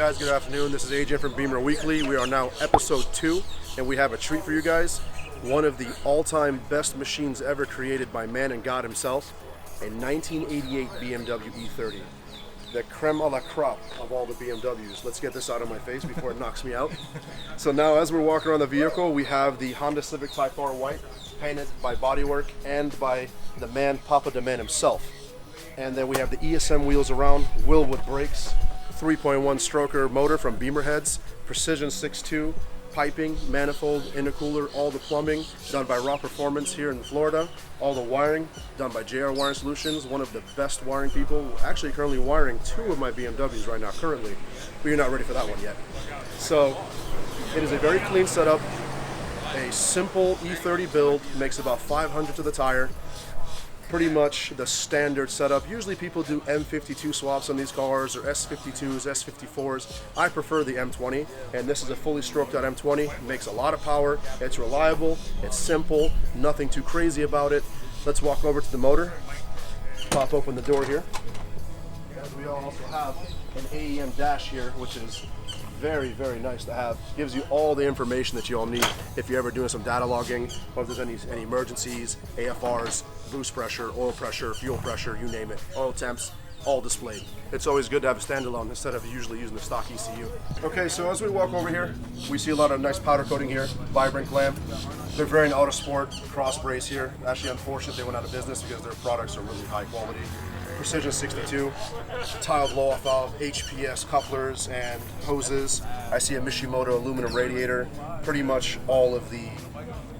guys, good afternoon. This is AJ from Bimmer Weekly. We are now episode 2, and we have a treat for you guys. One of the all-time best machines ever created by man and God himself, a 1988 BMW E30. The creme a la crop of all the BMWs. Let's get this out of my face before it knocks me out. So now as we're walking around the vehicle, we have the Honda Civic Type R White, painted by Bodywork and by the man, Papa the Man himself. And then we have the ESM wheels around, WillWood brakes, 3.1 stroker motor from Bimmerheads, precision 6.2, piping, manifold, intercooler, all the plumbing done by Raw Performance here in Florida. All the wiring done by JR Wiring Solutions, one of the best wiring people. Actually currently wiring 2 of my BMWs right now currently, but you're not ready for that one yet. So it is a very clean setup, a simple E30 build, makes about 500 to the tire. Pretty much the standard setup. Usually people do M52 swaps on these cars or S52s, S54s. I prefer the M20, and this is a fully stroked out M20. It makes a lot of power, it's reliable, it's simple, nothing too crazy about it. Let's walk over to the motor, pop open the door here. And we also have an AEM dash here, which is very, very nice to have. Gives you all the information that you all need if you're ever doing some data logging, or if there's any emergencies, AFRs, boost pressure, oil pressure, fuel pressure, you name it, oil temps, all displayed. It's always good to have a standalone instead of usually using the stock ECU. Okay, so as we walk over here, we see a lot of nice powder coating here, vibrant clamp. They're very Autosport cross brace here. Actually, unfortunate they went out of business because their products are really high quality. Precision 62, tile blow-off valve, HPS couplers and hoses. I see a Mishimoto aluminum radiator. Pretty much all of the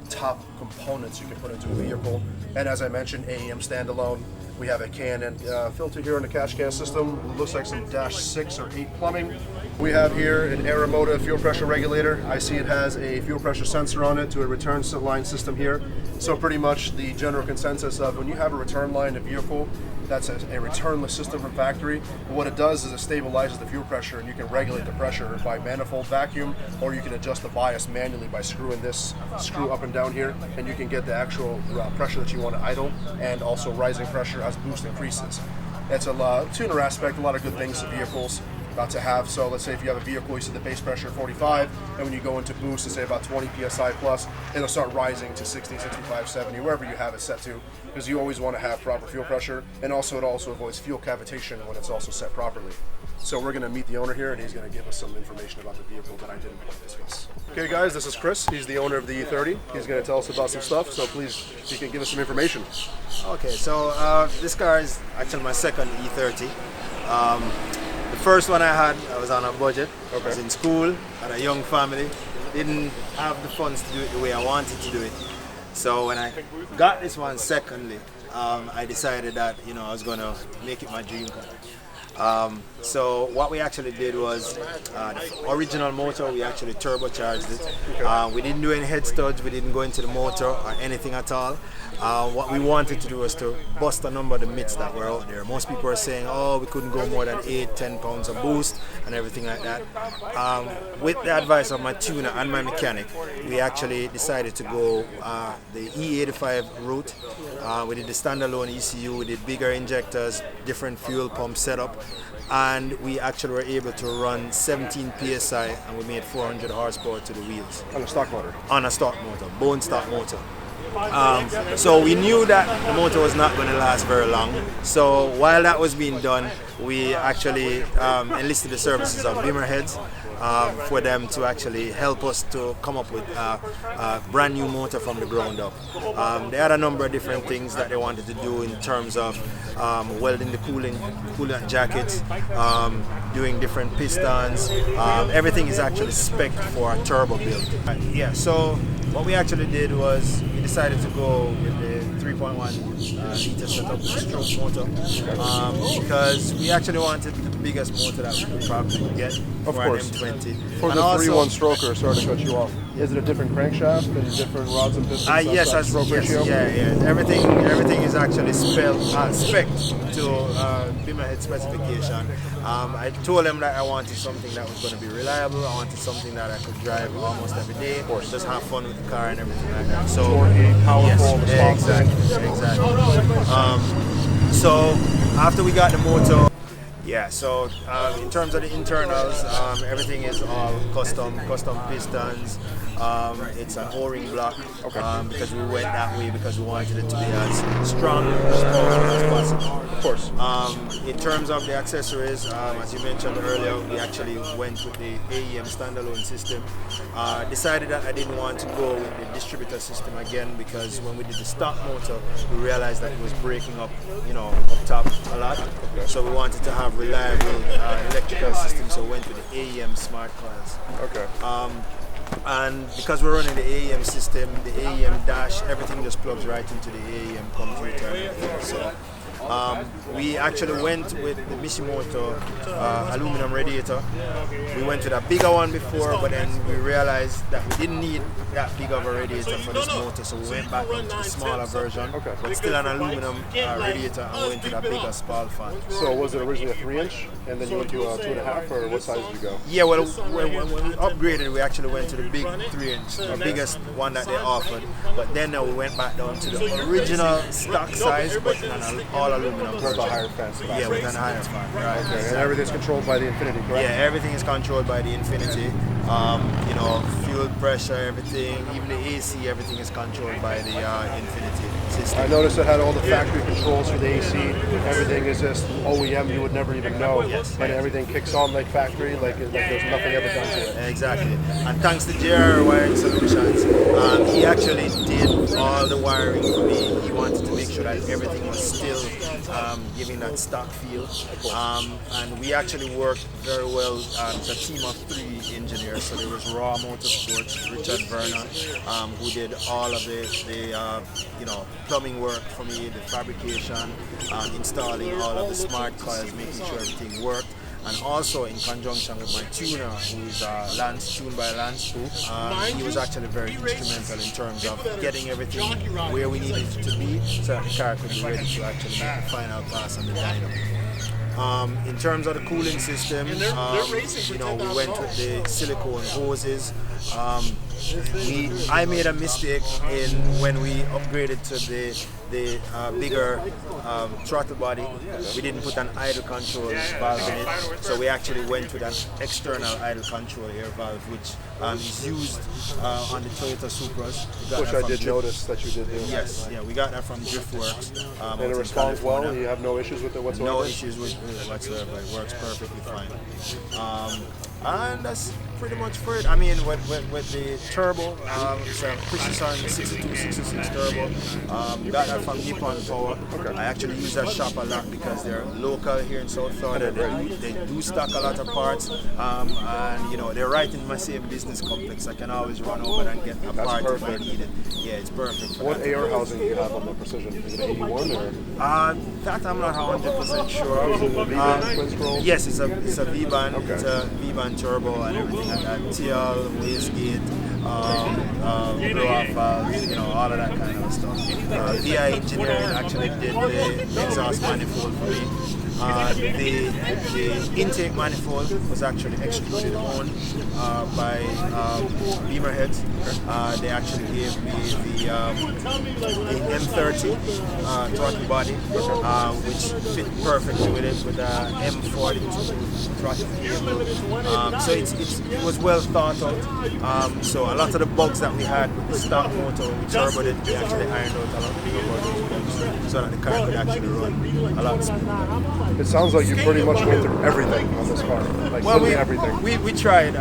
top components you can put into a vehicle. And as I mentioned, AEM standalone. We have a K&N filter here in the cash can system. It looks like some dash 6 or 8 plumbing. We have here an Aeromoda fuel pressure regulator. I see it has a fuel pressure sensor on it to a return line system here. So pretty much the general consensus of when you have a return line in a vehicle, that's a returnless system from factory. What it does is it stabilizes the fuel pressure, and you can regulate the pressure by manifold vacuum, or you can adjust the bias manually by screwing this screw up and down here, and you can get the actual pressure that you want to idle, and also rising pressure as boost increases. It's a tuner aspect, a lot of good things to vehicles to have. So let's say if you have a vehicle, you set the base pressure at 45, and when you go into boost, let's say about 20 psi plus, it'll start rising to 60, 65, 70, wherever you have it set to, because you always want to have proper fuel pressure, and also it also avoids fuel cavitation when it's also set properly. So we're going to meet the owner here, and he's going to give us some information about the vehicle that I didn't discuss. Okay guys, this is Kris. He's the owner of the E30. He's going to tell us about some stuff, so please, if you can give us some information. Okay, so this car is actually my second E30. The first one I was on a budget. Okay. I was in school, had a young family, didn't have the funds to do it the way I wanted to do it. So when I got this one secondly, I decided that I was going to make it my dream car. So what we actually did was the original motor, we actually turbocharged it. We didn't do any head studs, we didn't go into the motor or anything at all. What we wanted to do was to bust a number of the myths that were out there. Most people are saying, oh, we couldn't go more than 8-10 pounds of boost and everything like that. With the advice of my tuner and my mechanic, we actually decided to go the E85 route. We did the standalone ECU, we did bigger injectors, different fuel pump setup, and we actually were able to run 17 psi, and we made 400 horsepower to the wheels. On a stock motor? On a stock motor, bone stock motor. So we knew that the motor was not going to last very long. So while that was being done, we actually enlisted the services of Bimmerheads for them to actually help us to come up with a brand new motor from the ground up. They had a number of different things that they wanted to do in terms of welding the coolant jackets, doing different pistons. Everything is actually spec'd for a turbo build. Yeah, so what we actually did was we decided to go with the 3.1 liter setup with the stroke motor because we actually wanted the biggest motor that we could probably get for an M20. For the 3.1 stroker, sorry to cut you off, is it a different crankshaft and different rods and pistons? Yes, everything is actually spec'd to Bimmerhead specification. I told them that I wanted something that was going to be reliable. I wanted something that I could drive almost every day, just have fun with the car and everything like that. So, powerful, exactly. So after we got the motor, Yeah, so in terms of the internals, everything is all custom pistons. It's an O-ring block because we went that way because we wanted it to be as strong as possible. Of course. In terms of the accessories, as you mentioned earlier, we actually went with the AEM standalone system. Decided that I didn't want to go with the distributor system again because when we did the stock motor, we realized that it was breaking up, up top a lot. So we wanted to have reliable electrical system, so we went with the AEM smart coils. Okay. And because we're running the AEM system, the AEM dash, everything just plugs right into the AEM computer and everything. So we actually went with the Mishimoto aluminum radiator. We went with a bigger one before, but then we realized that we didn't need that big of a radiator for this motor, so we went back into the smaller version, but still an aluminum radiator, and we went to that bigger spall fan. So was it originally a 3-inch, and then you went to a 2.5, or what size did you go? Yeah, well, when we upgraded, we actually went to the big 3-inch, the biggest one that they offered, but then we went back down to the original stock size, but in an all aluminum With a higher fan. Yeah, with a higher fan. Right. Okay. Exactly. And everything's controlled by the Inifinity, correct? Yeah, everything is controlled by the Inifinity. Fuel pressure, everything, even the AC, everything is controlled by the Inifinity system. I noticed it had all the factory controls for the AC. Everything is just OEM, you would never even know. Yes. And everything kicks on like factory, like there's nothing ever done to it. Exactly. And thanks to JR Wiring Solutions, he actually did all the wiring for me. He wanted to make sure that everything was still giving that stock feel. And we actually worked very well. It's a team of 3 engineers. So there was Raw Motorsports, Richard Vernon, who did all of the plumbing work for me, the fabrication, installing all of the smart coils, making sure everything worked. And also in conjunction with my tuner, who is Lance, tuned by Lance, he was actually very instrumental in terms of getting everything where we needed it to be so that the car could be ready to actually make the final pass on the dyno. In terms of the cooling system, we went with the silicone hoses. I made a mistake when we upgraded to the bigger throttle body. We didn't put an idle control valve in it, so we actually went with an external idle control air valve, which is used on the Toyota Supras. Which I did notice that you did do. Yes, yeah, we got that from Driftworks. And it responds well? You have no issues with it whatsoever? No issues with it whatsoever. It works perfectly fine. And that's pretty much for it. I mean, with the turbo, it's a Precision 6266 turbo. Got that from Nippon Power. I actually use that shop a lot because they're local here in South Florida. They do stock a lot of parts, and they're right in my same business complex. I can always run over and get a part if I need it. Yeah, it's perfect. What AR housing do you have on the Precision? Is it 81 or? That I'm not 100% sure. Is it a V-band twin scroll? Yes, it's a V-band. Okay. It's a V-band turbo and everything like that. TL, wastegate, blow-off valves, all of that kind of stuff. VI Engineering actually did the exhaust manifold for me. The intake manifold was actually extruded on by Bimmerheads. They actually gave me the M30 throttle body, which fit perfectly with it with the M42 throttle cable. So it was well thought out. So a lot of the bugs that we had with the stock motor, we turboed it, we actually ironed out a lot of bigger bugs so that the car could actually run a lot smoother. It sounds like you pretty much went through everything on this car. Like literally everything. We tried.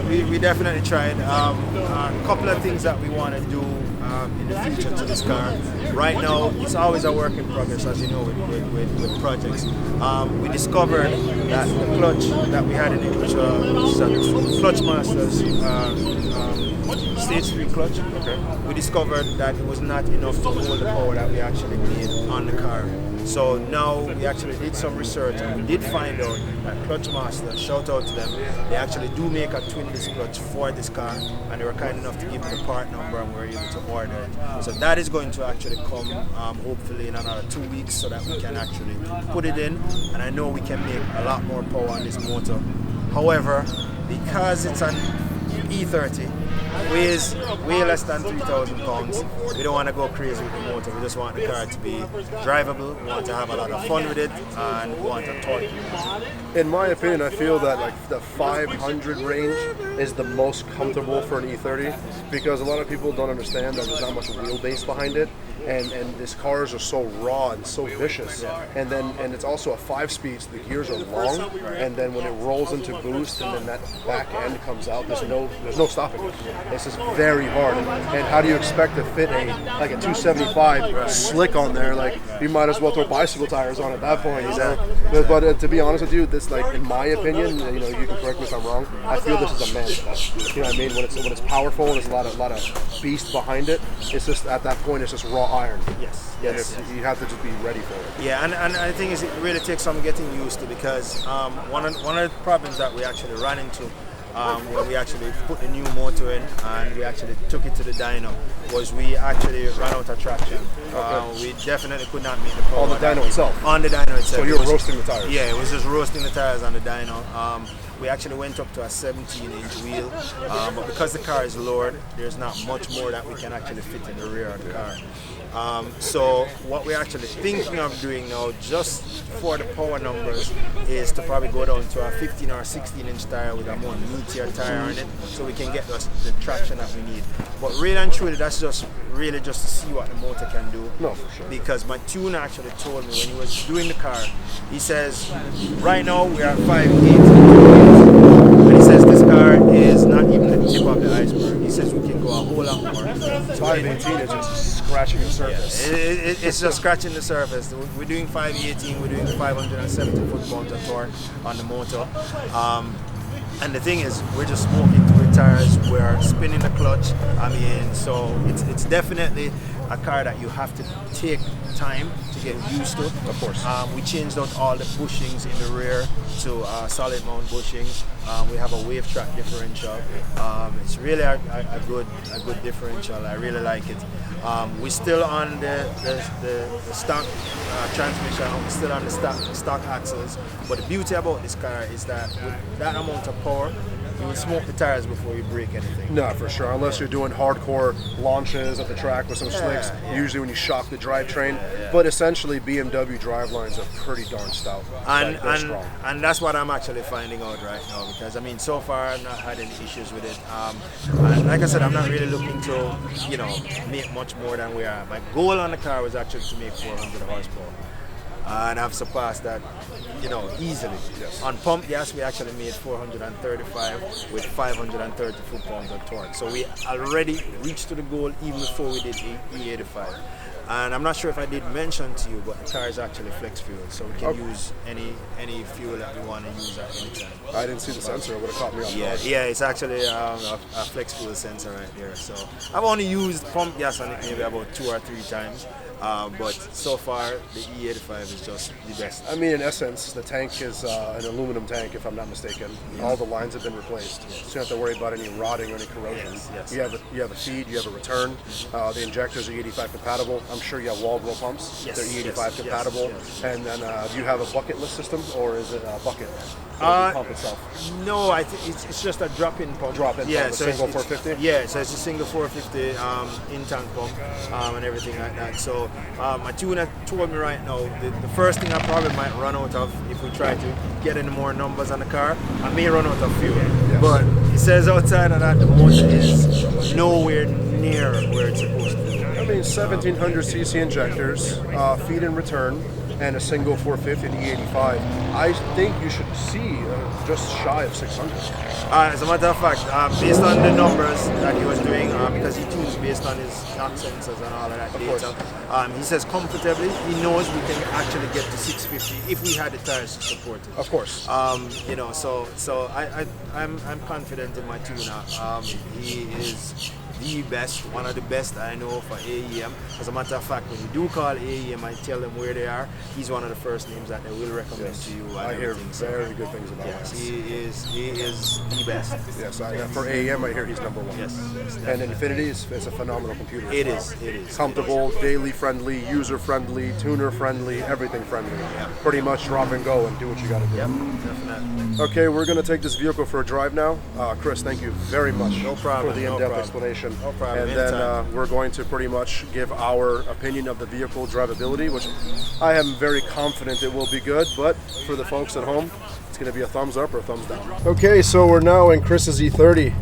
We definitely tried. A couple of things that we want to do in the future to this car. Right now, it's always a work in progress, as you know, with projects. We discovered that the clutch that we had in it, which was a Clutch Masters Stage 3 clutch, we discovered that it was not enough to hold the power that we actually need on the car. So now we actually did some research and we did find out that Clutch Master, shout out to them, they actually do make a twin disc clutch for this car, and they were kind enough to give me the part number and we were able to order it. So that is going to actually come hopefully in another 2 weeks so that we can actually put it in, and I know we can make a lot more power on this motor. However, because it's an E30. Weighs way less than 3,000 pounds. We don't want to go crazy with the motor. We just want the car to be drivable. We want to have a lot of fun with it, and we want a torque. In my opinion, I feel that like the 500 range is the most comfortable for an E30 because a lot of people don't understand that there's not much wheelbase behind it. And these cars are so raw and so vicious, and it's also a 5-speed, so the gears are long, and then when it rolls into boost and then that back end comes out, there's no stopping it. It's just very hard. And how do you expect to fit a 275 slick on there? Like you might as well throw bicycle tires on at that point, you know. But to be honest with you, this in my opinion, you can correct me if I'm wrong. I feel this is a man stuff. You know what I mean? When it's powerful and there's a lot of beast behind it, it's just at that point it's just raw iron. Yes. You have to just be ready for it. Yeah, and I think it really takes some getting used to because one of the problems that we actually ran into when we actually put the new motor in and we actually took it to the dyno was we actually ran out of traction. We definitely could not meet the power. On the dyno itself? On the dyno itself. So you were roasting the tires? Yeah, it was just roasting the tires on the dyno. We actually went up to a 17-inch wheel, but because the car is lowered, there's not much more that we can actually fit in the rear of the car. So what we're actually thinking of doing now, just for the power numbers, is to probably go down to a 15 or 16-inch tire with a more meatier tire on it, so we can get the traction that we need. But really and truly, that's just to see what the motor can do. No, for sure. Because my tuner actually told me when he was doing the car, he says, right now we are at 580. And he says this car is not even the tip of the iceberg. He says we can go a whole lot more. 518 is just scratching the surface. Yeah, it's just scratching the surface. We're doing 518, we're doing 570 foot-pounds of torque on the motor. And the thing is, we're just smoking through the tires, we're spinning the clutch. So it's definitely a car that you have to take time to get used to. Of course. We changed out all the bushings in the rear to solid mount bushings. We have a wave track differential. It's really a good differential. I really like it. We're still on the stock transmission. We're still on the stock axles. But the beauty about this car is that with that amount of power, you will smoke the tires before you break anything. No, for sure. Unless you're doing hardcore launches at the track with some slicks, usually when you shock the drivetrain. But essentially, BMW drivelines are pretty darn stout. They're strong. And that's what I'm actually finding out right now, because so far I've not had any issues with it. And like I said, I'm not really looking to make much more than we are. My goal on the car was actually to make 400 horsepower. And I've surpassed that, easily. Yes. On pump gas, we actually made 435 with 530 foot-pounds of torque. So we already reached to the goal even before we did E85. And I'm not sure if I did mention to you, but the car is actually flex fuel, so we can use any fuel that we want to use at any time. I didn't see the sensor; it would have caught me off guard. Yeah, it's actually a flex fuel sensor right there. So I've only used pump gas on it maybe about 2 or 3 times. But so far, the E85 is just the best. In essence, the tank is an aluminum tank, if I'm not mistaken. Yes. All the lines have been replaced, so you don't have to worry about any rotting or any corrosion. Yes. You have a feed, you have a return. The injectors are E85 compatible. I'm sure you have Walbro pumps. Yes. They're E85 compatible. Yes. And then do you have a bucketless system, or is it a bucket? The pump itself? No, I think it's just a drop-in pump. Drop-in pump, so single 450? Yeah, so it's a single 450 in-tank pump and everything like that. So my tuner told me right now, the first thing I probably might run out of if we try to get any more numbers on the car, I may run out of fuel. Yes. But he says outside of that, the motor is nowhere near where it's supposed to be. 1700cc injectors, feed and return, and a single 450 E85. I think you should see just shy of 600. As a matter of fact, based on the numbers that he was doing, because he tunes based on his knock sensors and all of that data, he says comfortably, he knows we can actually get to 650 if we had the tires to support it. Of course. So I'm confident in my tuner. the best, one of the best I know for AEM. As a matter of fact, when you do call AEM, I tell them where they are. He's one of the first names that they will recommend to you. I hear very good things about him. Yes, he is the best. Yes, for AEM, I hear he's number one. Yes, and Inifinity is a phenomenal computer. It is. Comfortable, daily friendly, user friendly, tuner friendly, everything friendly. Yeah. Pretty much drop and go and do what you got to do. Yep, definitely. Okay, we're going to take this vehicle for a drive now. Kris, thank you very much for the in-depth explanation. No problem. And then we're going to pretty much give our opinion of the vehicle drivability, which I am very confident it will be good, but for the folks at home, it's going to be a thumbs up or a thumbs down. Okay, so we're now in Kris's E30.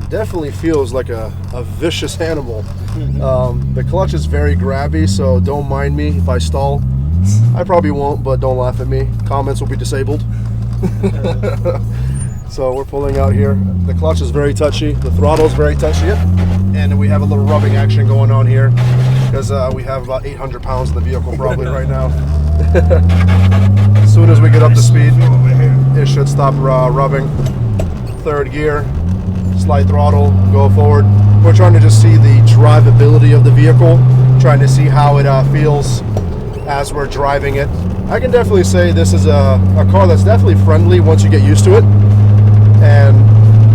Definitely feels like a vicious animal. The clutch is very grabby, so don't mind me if I stall. I probably won't, but don't laugh at me. Comments will be disabled. So we're pulling out here. The clutch is very touchy. The throttle is very touchy. And we have a little rubbing action going on here because we have about 800 pounds in the vehicle probably right now. As soon as we get up to speed, it should stop rubbing. Third gear, slight throttle, go forward. We're trying to just see the drivability of the vehicle, trying to see how it feels as we're driving it. I can definitely say this is a car that's definitely friendly once you get used to it. And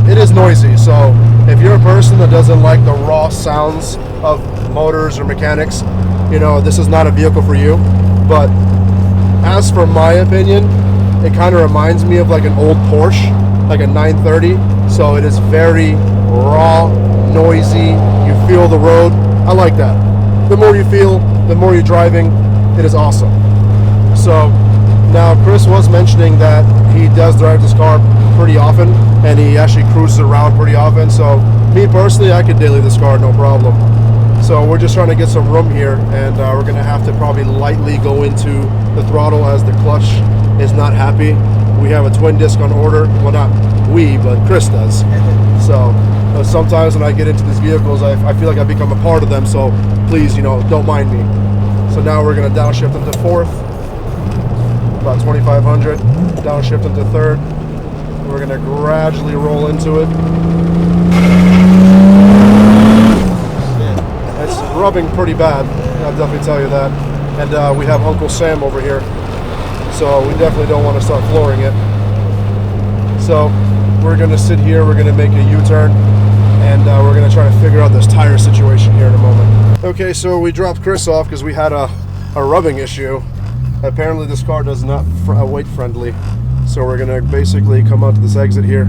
it is noisy, so if you're a person that doesn't like the raw sounds of motors or mechanics, you know, this is not a vehicle for you. But as for my opinion, it kind of reminds me of like an old Porsche, like a 930. So it is very raw, noisy, you feel the road. I like that. The more you feel, the more you're driving, it is awesome. So now Kris was mentioning that he does drive this car pretty often and he actually cruises around pretty often. So me personally, I could daily this car, no problem. So we're just trying to get some room here, and we're gonna have to probably lightly go into the throttle as the clutch is not happy. We have a twin disc on order. Well, not we, but Kris does. So sometimes when I get into these vehicles, I feel like I become a part of them. So please, you know, don't mind me. So now we're gonna downshift into fourth, about 2,500. Downshift into third. We're gonna gradually roll into it. It's rubbing pretty bad, I'll definitely tell you that. And we have Uncle Sam over here, so we definitely don't want to start flooring it. So we're gonna sit here, we're gonna make a U-turn, and we're gonna try to figure out this tire situation here in a moment. Okay, so we dropped Kris off because we had a rubbing issue. Apparently this car does not weight friendly. So we're gonna basically come out to this exit here,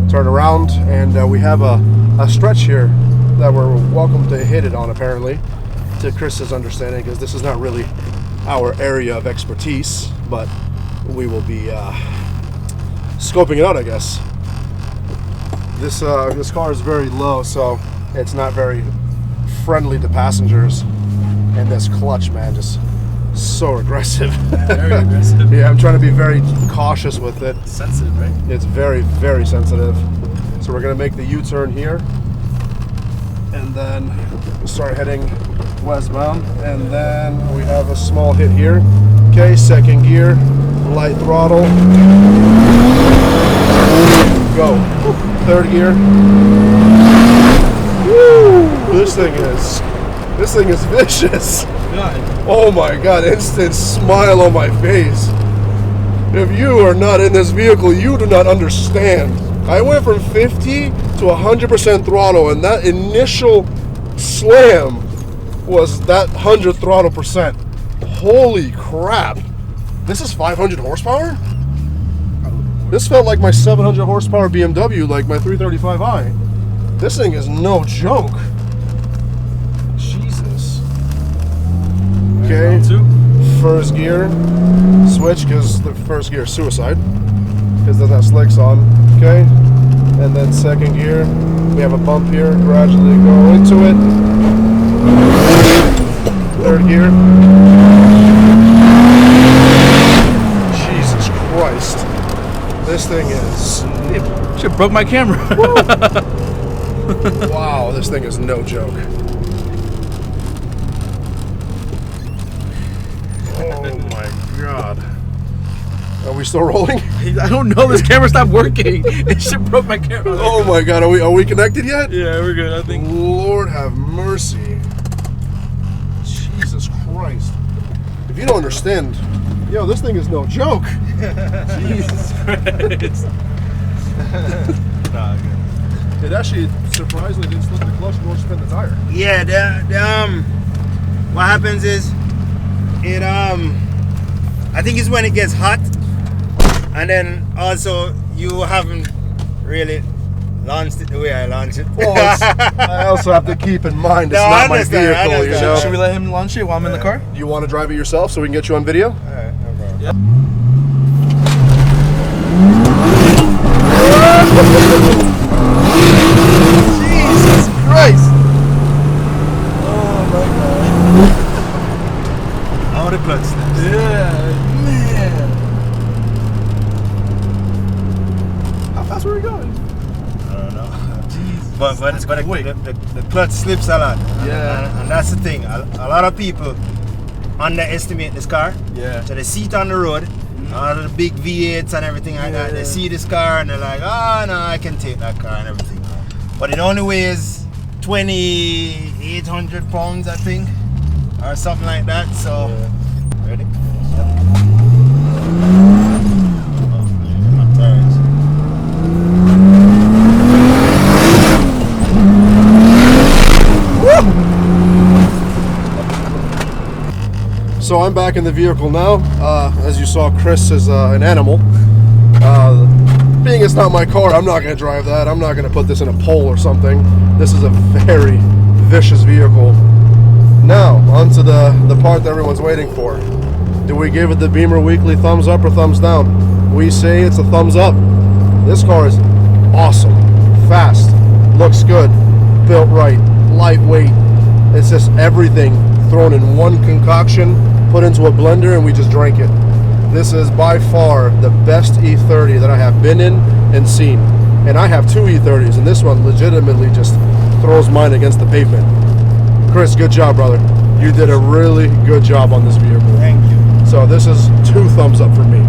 turn around, and we have a stretch here that we're welcome to hit it on, apparently, to Kris's understanding, because this is not really our area of expertise, but we will be scoping it out, I guess. This car is very low, so it's not very friendly to passengers, and this clutch, man, just so aggressive. Very aggressive. Yeah, I'm trying to be very cautious with it. Sensitive, right? It's very, very sensitive. So we're gonna make the U-turn here, and then start heading westbound, and then we have a small hit here. Okay, second gear, light throttle, go. Third gear. Woo! This thing is vicious. God. Oh my God, instant smile on my face. If you are not in this vehicle, you do not understand. I went from 50 to 100% throttle, and that initial slam was that 100 throttle percent. Holy crap. This is 500 horsepower? This felt like my 700 horsepower BMW, like my 335i. This thing is no joke. Jesus. Okay, first gear, switch, because the first gear is suicide, because it doesn't have slicks on. Okay, and then second gear, we have a bump here, gradually go into it. Third gear. Jesus Christ. This thing is... It should broke my camera. Wow, this thing is no joke. Oh my God. Are we still rolling? I don't know. This camera stopped working. It shit broke my camera. Oh my God, are we connected yet? Yeah, we're good. I think. Lord have mercy. Jesus Christ. If you don't understand, yo, this thing is no joke. Jesus Christ. Nah, It actually surprisingly didn't slip the clutch nor spin the tire. Yeah, what happens is it I think it's when it gets hot, and then also you haven't really launched it the way I launched it. Well, I also have to keep in mind it's No, not I my understand, I vehicle, you understand. know. Should we let him launch it while I'm in the car? Do you want to drive it yourself so we can get you on video? Alright, no problem. Yeah. Jesus Christ! Oh my God. How the clutch steps. Yeah, man. How fast were we going? I don't know. Jesus. But the clutch slips a lot. Yeah. And that's the thing. A lot of people underestimate this car. Yeah. So they see it on the road, all of the big V8s and everything like that. They see this car and they're like, oh no, I can take that car and everything. But it only weighs 2,800 pounds, I think, or something like that. So, ready? So I'm back in the vehicle now. As you saw, Kris is an animal. Being it's not my car, I'm not going to drive that. I'm not going to put this in a pole or something. This is a very vicious vehicle. Now, onto the part that everyone's waiting for. Do we give it the Bimmer Weekly thumbs up or thumbs down? We say it's a thumbs up. This car is awesome, fast, looks good, built right, lightweight. It's just everything thrown in one concoction, put into a blender, and we just drank it. This is by far the best E30 that I have been in and seen. And I have two E30s, and this one legitimately just throws mine against the pavement. Kris, good job, brother. You did a really good job on this vehicle. Thank you. So this is 2 thumbs up for me.